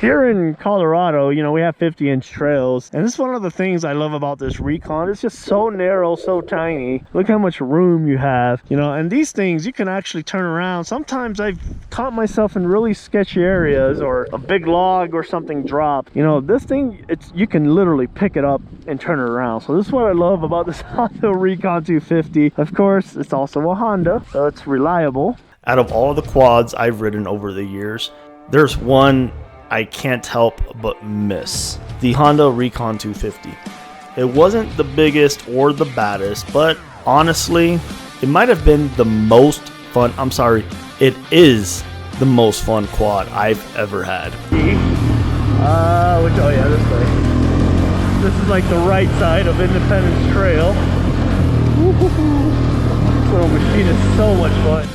Here in Colorado, you know, we have 50-inch trails, and this is one of the things I love about this Recon. It's just so narrow, so tiny. Look how much room you have, you know, and these things you can actually turn around. Sometimes I've caught myself in really sketchy areas, or a big log or something drop. You know, this thing, you can literally pick it up and turn it around. So this is what I love about this Honda Recon 250. Of course, it's also a Honda, so it's reliable. Out of all the quads I've ridden over the years, there's one I can't help but miss: the Honda Recon 250. It wasn't the biggest or the baddest, but honestly, it might have been the most fun. I'm sorry, it is the most fun quad I've ever had. Oh yeah, this way. This is like the right side of Independence Trail. This little machine is so much fun.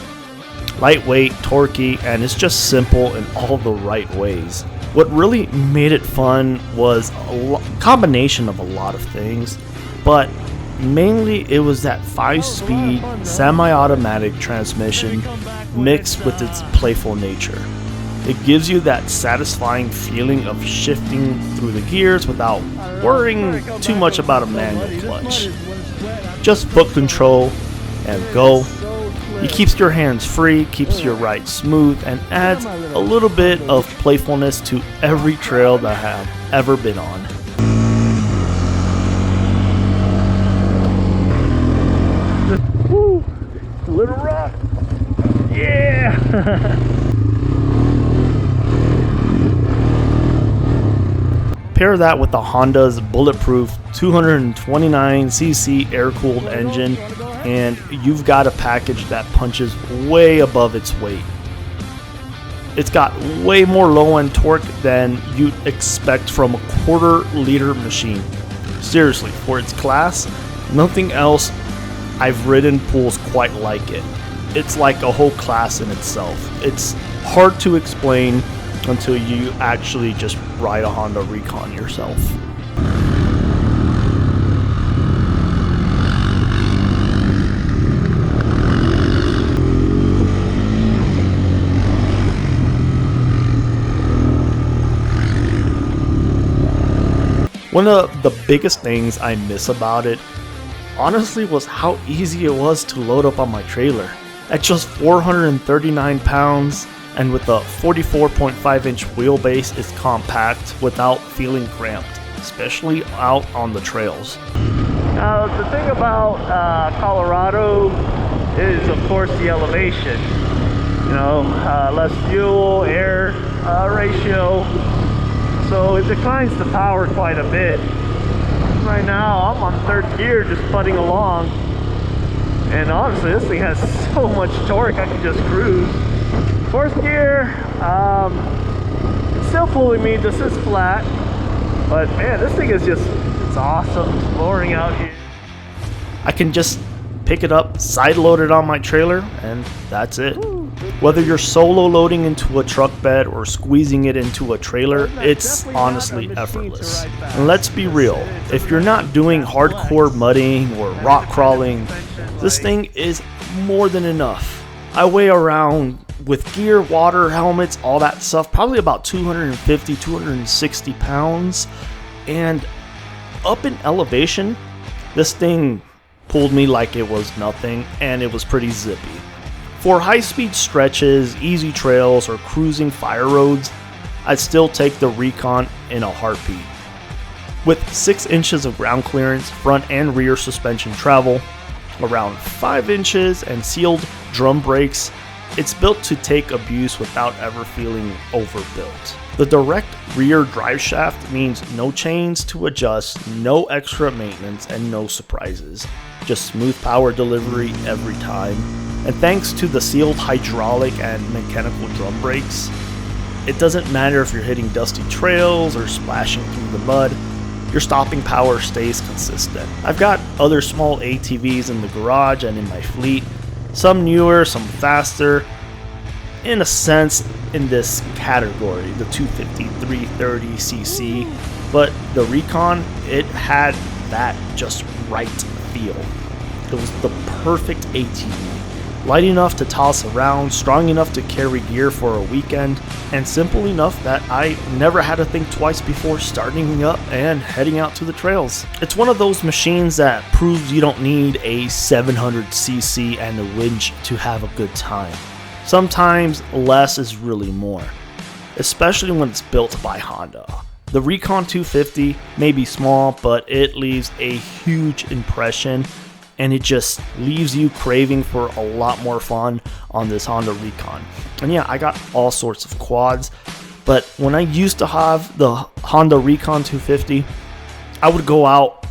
Lightweight, torquey, and it's just simple in all the right ways. What really made it fun was a combination of a lot of things, but mainly it was that 5-speed semi-automatic transmission mixed with its playful nature. It gives you that satisfying feeling of shifting through the gears without worrying too much about a manual clutch. Just foot control and go. It keeps your hands free, keeps your ride smooth, and adds a little bit of playfulness to every trail that I have ever been on. Woo! It's a little rough. Yeah! Pair that with the Honda's bulletproof 229cc air-cooled engine, and you've got a package that punches way above its weight. It's got way more low-end torque than you'd expect from a quarter-liter machine. Seriously, for its class, nothing else I've ridden pulls quite like it. It's like a whole class in itself. It's hard to explain until you actually just ride a Honda Recon yourself. One of the biggest things I miss about it, honestly, was how easy it was to load up on my trailer. At just 439 pounds, and with a 44.5-inch wheelbase, it's compact without feeling cramped, especially out on the trails. The thing about Colorado is, of course, the elevation. You know, less fuel, air ratio, so it declines the power quite a bit. Right now, I'm on third gear, just putting along, and honestly, this thing has so much torque, I can just cruise. Fourth gear, it's still pulling me. This is flat, but man, this thing is it's awesome exploring out here. I can just pick it up, side load it on my trailer, and that's it. Whether you're solo loading into a truck bed or squeezing it into a trailer, it's honestly effortless. And let's be real, if you're not doing hardcore mudding or rock crawling, this thing is more than enough. I weigh around, with gear, water, helmets, all that stuff, probably about 250, 260 pounds. And up in elevation, this thing pulled me like it was nothing, and it was pretty zippy. For high-speed stretches, easy trails, or cruising fire roads, I'd still take the Recon in a heartbeat. With 6 inches of ground clearance, front and rear suspension travel, around 5 inches, and sealed drum brakes, it's built to take abuse without ever feeling overbuilt. The direct rear drive shaft means no chains to adjust, no extra maintenance, and no surprises. Just smooth power delivery every time. And thanks to the sealed hydraulic and mechanical drum brakes, it doesn't matter if you're hitting dusty trails or splashing through the mud, your stopping power stays consistent. I've got other small ATVs in the garage and in my fleet, some newer, some faster, in a sense in this category, the 250, 330cc, but the Recon, it had that just right feel. It was the perfect ATV. Light enough to toss around, strong enough to carry gear for a weekend, and simple enough that I never had to think twice before starting up and heading out to the trails. It's one of those machines that proves you don't need a 700cc and a winch to have a good time. Sometimes less is really more, especially when it's built by Honda. The Recon 250 may be small, but it leaves a huge impression, and it just leaves you craving for a lot more fun on this Honda Recon. And yeah, I got all sorts of quads, but when I used to have the Honda Recon 250, I would go out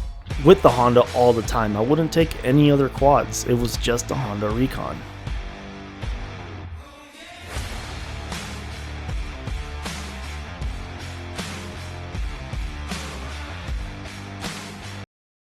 with the Honda all the time. I wouldn't take any other quads. It was just the Honda Recon.